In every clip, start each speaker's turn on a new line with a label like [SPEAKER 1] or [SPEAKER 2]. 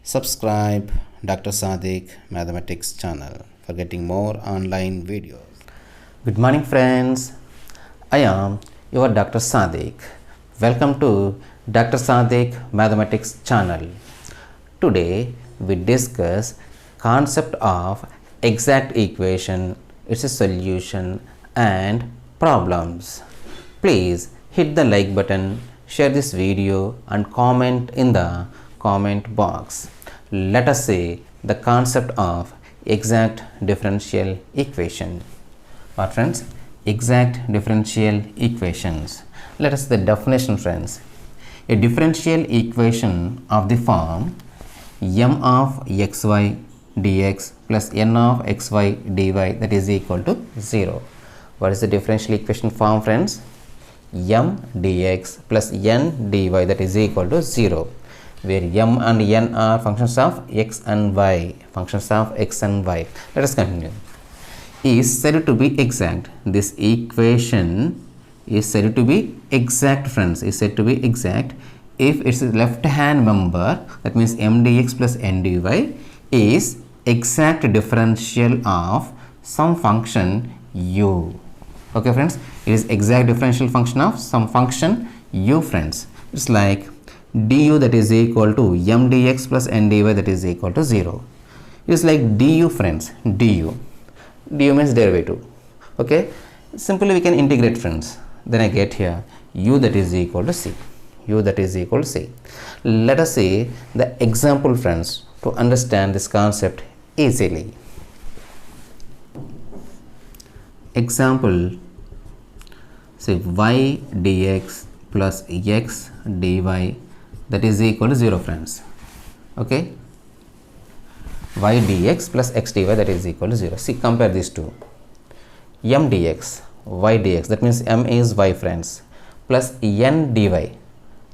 [SPEAKER 1] Subscribe Dr. Sadik Mathematics channel for getting more online videos.
[SPEAKER 2] Good morning friends, I am your Dr. Sadik. Welcome to Dr. Sadik Mathematics channel. Today we discuss concept of exact equation, its solution and problems. Please hit the like button, share this video and comment in the comment box. Let us see the concept of exact differential equation. What friends? Exact differential equations. Let us see the definition friends. A differential equation of the form m of xy dx plus n of xy dy that is equal to 0. What is the differential equation form friends? M dx plus n dy that is equal to 0, where m and n are functions of x and y, Let us continue. Is said to be exact. This equation is said to be exact friends, is said to be exact if its left hand member, that means m dx plus n dy, is exact differential of some function u. Okay friends, it is exact differential function of some function u friends. It's like du that is equal to m dx plus n dy that is equal to 0. It is like du friends, du means derivative. Okay, simply we can integrate friends. Then I get here u that is equal to c, Let us see the example friends to understand this concept easily. Example, say y dx plus x dy that is equal to 0 friends. Okay, y dx plus x dy that is equal to 0. See, compare these two. M dx, y dx, that means m is y friends, plus n dy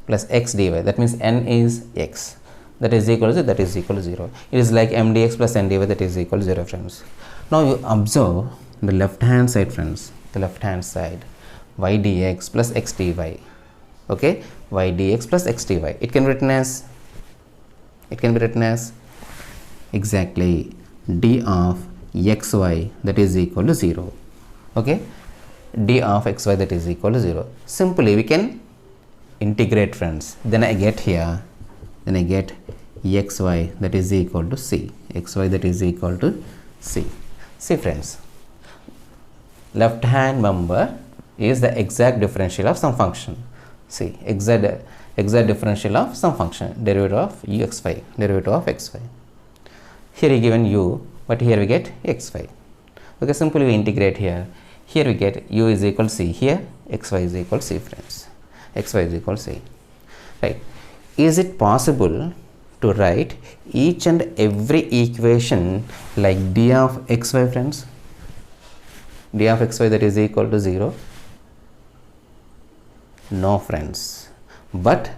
[SPEAKER 2] plus x dy, that means n is x, that is equal to 0. It is like m dx plus n dy that is equal to 0 friends. Now you observe the left hand side friends, y dx plus x dy. Okay, y dx plus x dy, it can be written as exactly d of xy that is equal to 0. Okay, d of xy that is equal to 0. Simply we can integrate friends. Then I get here, xy that is equal to c, See friends, left hand member is the exact differential of some function. See, exact differential of some function, derivative of xy. Here we given u, but here we get xy. Okay, simply we integrate here. Here we get u is equal to c. Here xy is equal to c friends. Right? Is it possible to write each and every equation like d of xy friends? D of xy that is equal to 0? No friends, but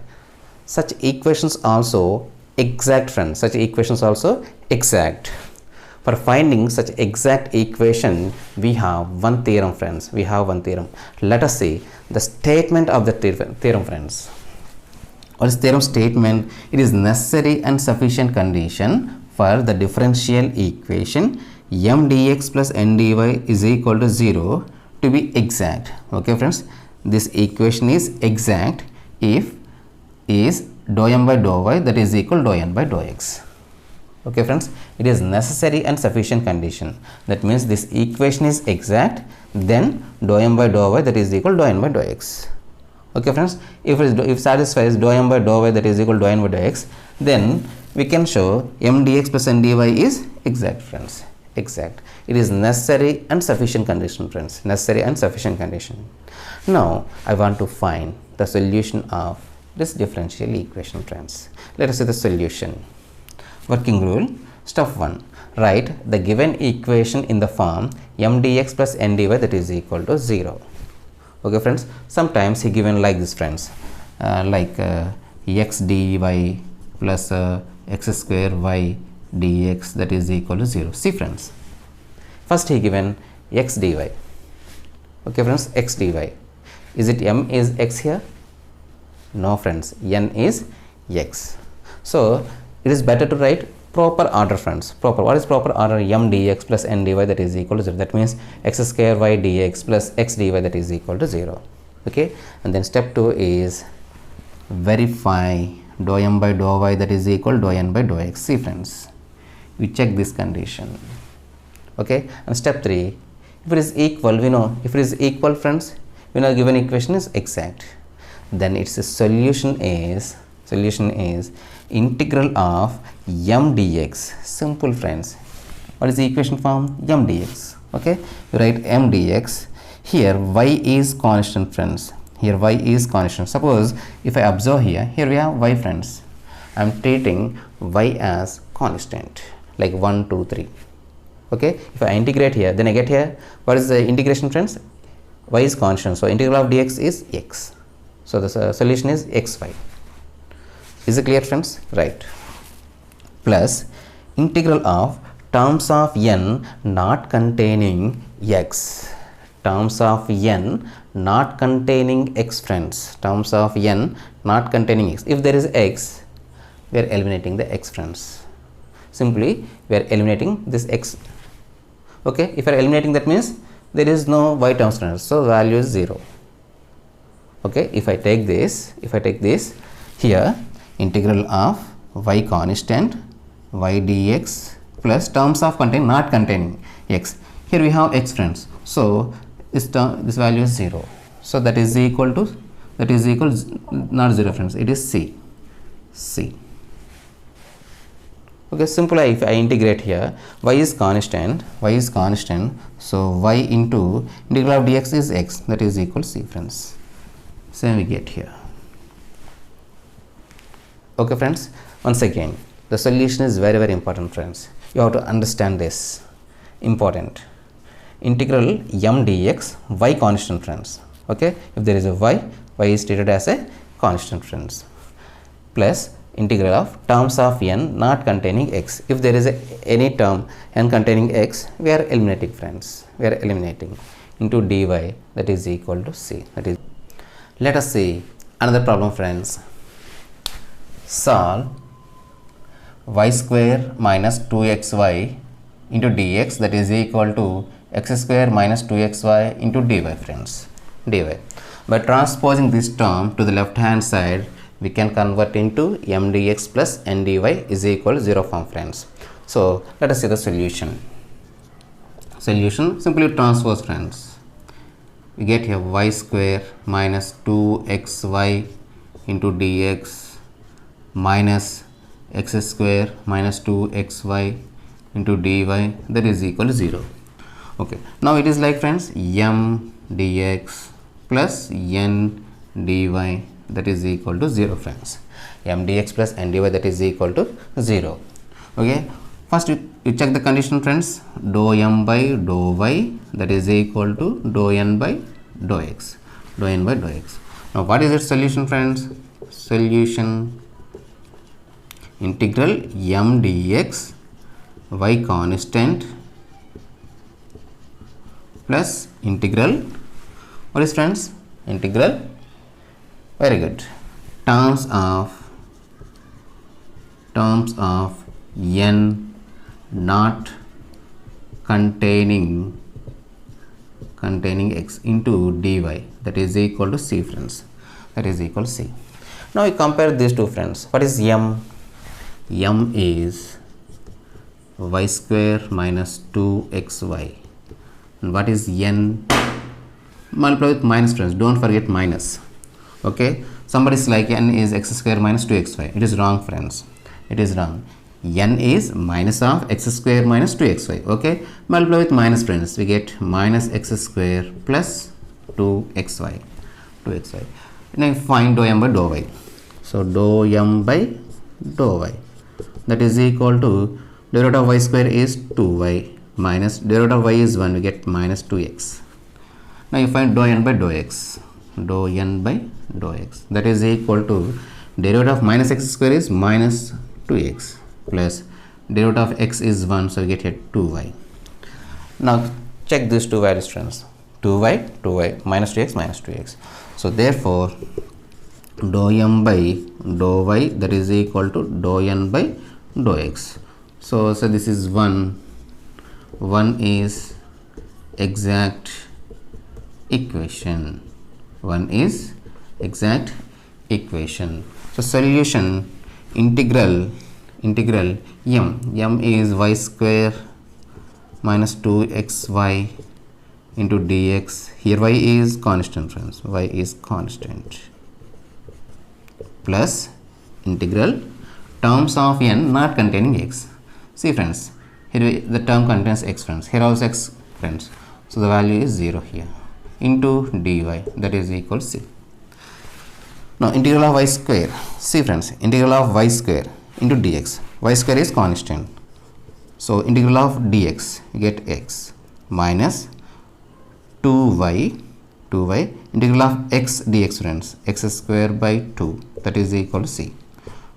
[SPEAKER 2] such equations also exact friends, For finding such exact equation we have one theorem friends, Let us see the statement of the theorem friends. What is theorem statement? It is necessary and sufficient condition for the differential equation m dx plus n dy is equal to 0 to be exact. Okay friends, this equation is exact if is dou m by dou y that is equal to dou n by dou x. Okay friends, it is necessary and sufficient condition. That means this equation is exact, then dou m by dou y that is equal to dou n by dou x. Okay friends, if satisfies dou m by dou y that is equal to dou n by dou x, then we can show m dx plus n dy is exact friends. It is necessary and sufficient condition friends, Now I want to find the solution of this differential equation friends. Let us see the solution. Working rule, step 1, write the given equation in the form m dx plus n dy that is equal to 0. Okay friends, sometimes he given like this friends, x dy plus x square y dx that is equal to 0. See friends, first he given x dy. Okay friends, x dy. Is it m is x here? No friends, n is x. So it is better to write proper order, friends. Proper, what is proper order? M dx plus n dy that is equal to 0. That means x square y dx plus x dy that is equal to 0. Okay, and then step 2 is verify dou m by dou y that is equal dou n by dou x. See friends, we check this condition. Okay, and step 3, if it is equal, we know if it is equal, friends, we know given equation is exact, then its solution is integral of m dx. Simple, friends. What is the equation form? M dx. Okay, you write m dx. Here y is constant, friends. Here y is constant. Suppose if I observe here we have y, friends. I am treating y as constant, like 1 2 3. Okay, if I integrate here, then I get here, what is the integration, friends? Y is constant, so integral of dx is x. So the solution is xy. Is it clear, friends? Right. Plus integral of terms of n not containing x. Terms of n not containing x, friends. Terms of n not containing x. If there is x, we are eliminating the x, friends. Simply we are eliminating this x. Okay, if you are eliminating, that means there is no y terms, friends, so value is 0. Okay, if I take this here, integral of y constant y dx plus terms of not containing x. Here we have x, friends, so this value is 0. So that is equal not 0, friends, it is c. Okay, simple. If I integrate here, y is constant, so y into integral of dx is x, that is equal to c, friends. Same we get here. Okay, friends, once again, the solution is very important, friends. You have to understand this. Important. Integral m dx, y constant, friends. Okay, if there is a y is treated as a constant, friends. Plus integral of terms of n not containing x. If there is any term n containing x, we are eliminating, friends. We are eliminating into dy that is equal to c. That is. Let us see another problem, friends. Solve y square minus 2xy into dx that is equal to x square minus 2xy into dy, friends. Dy. By transposing this term to the left hand side, we can convert into m dx plus n dy is equal to 0 form, friends. So let us see the solution. Solution, simply transpose, friends. We get here y square minus 2xy into dx minus x square minus 2xy into dy that is equal to 0. Okay, now it is like, friends, m dx plus n dy that is equal to 0, friends. M dx plus n dy that is equal to 0. Okay, first you check the condition, friends. Dou m by dou y that is equal to dou n by dou x. Dou n by dou x. Now what is its solution, friends? Solution integral m dx y constant plus integral, what is, friends? Integral, very good, terms of n not containing x into dy that is equal to c, friends. That is equal to c. Now we compare these two, friends. What is m? M is y square minus 2xy. And what is n? Multiply with minus, friends. Don't forget minus. Okay, somebody is like n is x square minus 2xy. It is wrong, friends. It is wrong. N is minus of x square minus 2xy. Okay, multiply with minus, friends. We get minus x square plus 2xy. Now find dou m by dou y. So dou m by dou y that is equal to derivative of y square is 2y minus derivative of y is 1. We get minus 2x. Now you find dou n by dou x. Dou n by dou x that is equal to derivative of minus x square is minus 2x plus derivative of x is 1, so we get here 2y. Now check these two values, friends. 2y minus 2x. So therefore dou m by dou y that is equal to dou n by dou x. So this is 1 is exact equation. 1 is exact equation. So solution integral m is y square minus 2xy into dx. Here y is constant, friends. Y is constant. Plus integral terms of n not containing x. See, friends, here the term contains x, friends. Here also x, friends. So the value is 0 here. Into dy, that is equal to c. Now integral of y square. See, friends, integral of y square into dx. Y square is constant. So integral of dx, you get x minus 2y integral of x dx, friends. X square by 2, that is equal to c.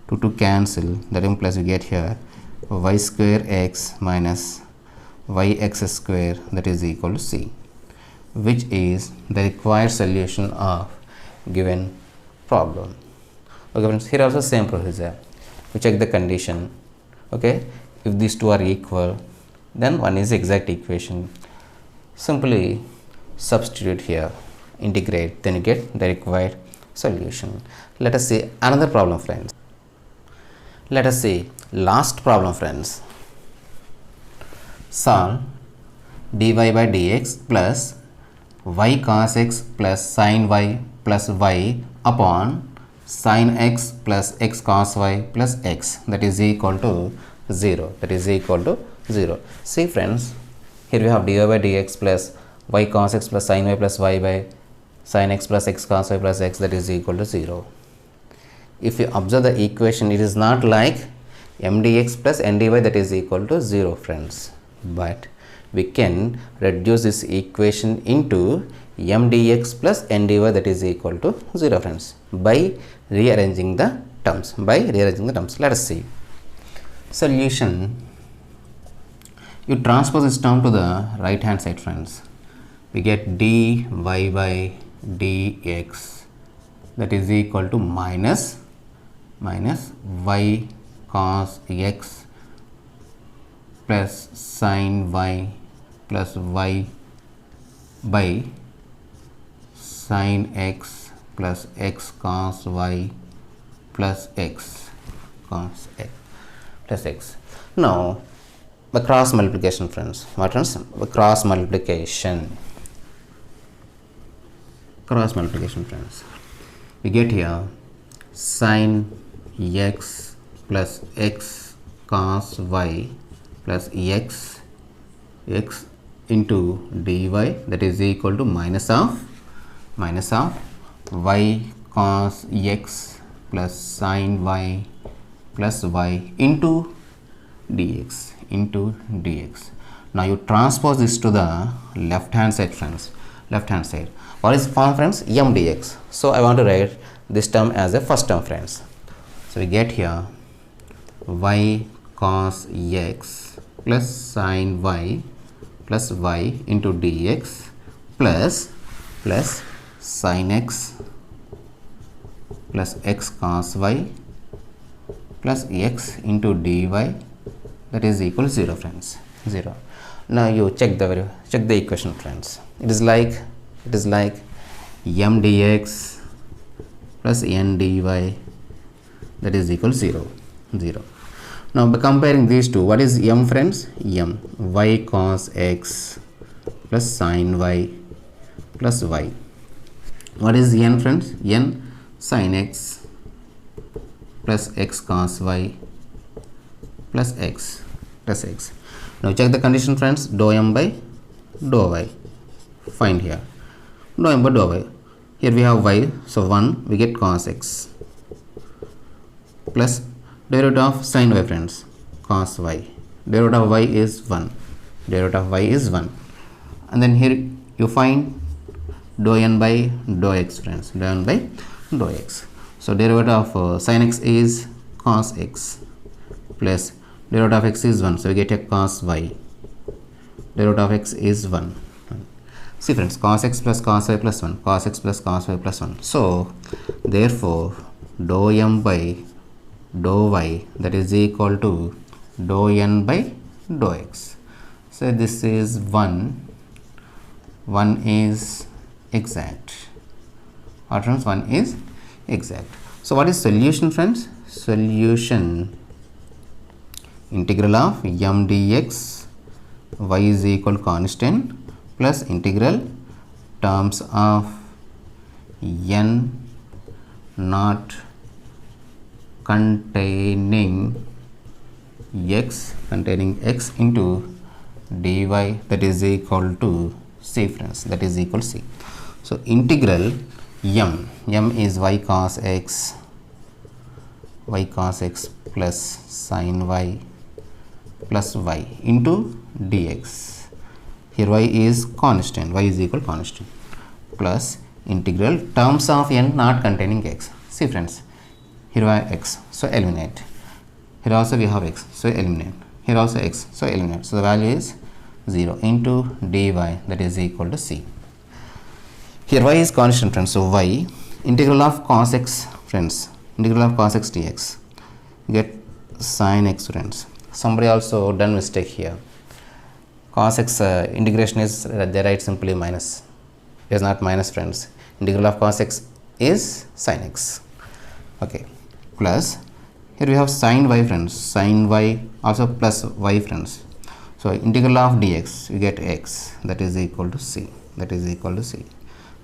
[SPEAKER 2] 2 cancel, that implies you get here y square x minus yx square, that is equal to c, which is the required solution of given problem. Okay, friends, here also same procedure. We check the condition. Okay, if these two are equal, then one is exact equation. Simply substitute here, integrate, then you get the required solution. Let us see another problem, friends. Let us see last problem, friends. Solve dy by dx plus y cos x plus sin y plus y upon sin x plus x cos y plus x, that is equal to 0. That is equal to 0. See, friends, here we have dy by dx plus y cos x plus sin y plus y by sin x plus x cos y plus x, that is equal to 0. If you observe the equation, it is not like m dx plus n dy, that is equal to 0, friends. But we can reduce this equation into m dx plus n dy, that is equal to 0, friends, by rearranging the terms. Let us see. Solution. You transpose this term to the right hand side, friends. We get dy by dx, that is equal to minus y cos x plus sin y plus y by sin x plus x cos y plus x cos x plus x. Now the cross multiplication, friends. What, friends? The cross multiplication, friends. We get here sin x plus x cos y plus x into dy, that is equal to minus of y cos x plus sin y plus y into dx. Now you transpose this to the left hand side, friends. What is form, friends? M dx. So I want to write this term as a first term, friends. So we get here y cos x plus sin y plus y into dx plus sin x plus x cos y plus x into dy, that is equal to 0, friends. 0. Now you check the equation, friends. It is like m dx plus n dy, that is equal to 0. Now by comparing these two, what is m, friends? M, y cos x plus sin y plus y. What is n, friends? N, sin x plus x cos y plus x. Now check the condition, friends. Dou m by dou y. Find here dou m by dou y. Here we have y, so 1, we get cos x plus derivative of sin y, friends, cos y. Derivative of y is 1. And then here you find dou n by dou x, friends. Dou n by dou x. So derivative of sin x is cos x plus derivative of x is 1. So we get a cos y. Derivative of x is 1. See, friends, cos x plus cos y plus 1. Cos x plus cos y plus 1. So therefore dou m by dou y that is equal to dou n by dou x. So this is 1 is exact, or friends 1 is exact. So what is solution, friends? Solution, integral of m dx y is equal constant plus integral terms of n not containing x into dy that is equal to c, friends, that is equal to c. So integral m is y cos x plus sin y plus y into dx. Here y is constant, y is equal constant, plus integral terms of n not containing x. See, friends, here I have x, so eliminate. Here also we have x, so eliminate. Here also x, so eliminate. So the value is 0 into dy that is equal to c. Here y is constant, friends, so y integral of cos x, friends, integral of cos x dx, get sin x, friends. Somebody also done mistake here. Cos x integration is they write simply minus. It is not minus, friends. Integral of cos x is sin x. Okay, plus here we have sin y, friends, sin y also plus y, friends. So integral of dx we get x that is equal to c,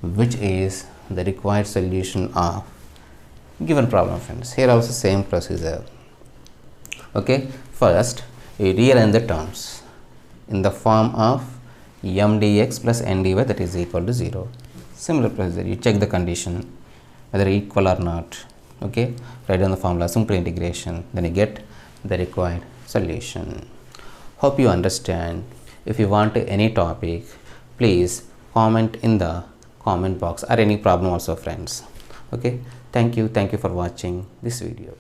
[SPEAKER 2] which is the required solution of given problem, friends. Here also same procedure. Okay, first we rearrange the terms in the form of m dx plus n dy that is equal to 0. Similar procedure, you check the condition whether equal or not. Okay, write down the formula, simple integration, then you get the required solution. Hope you understand. If you want any topic, please comment in the comment box, or any problem also, friends. Okay, thank you for watching this video.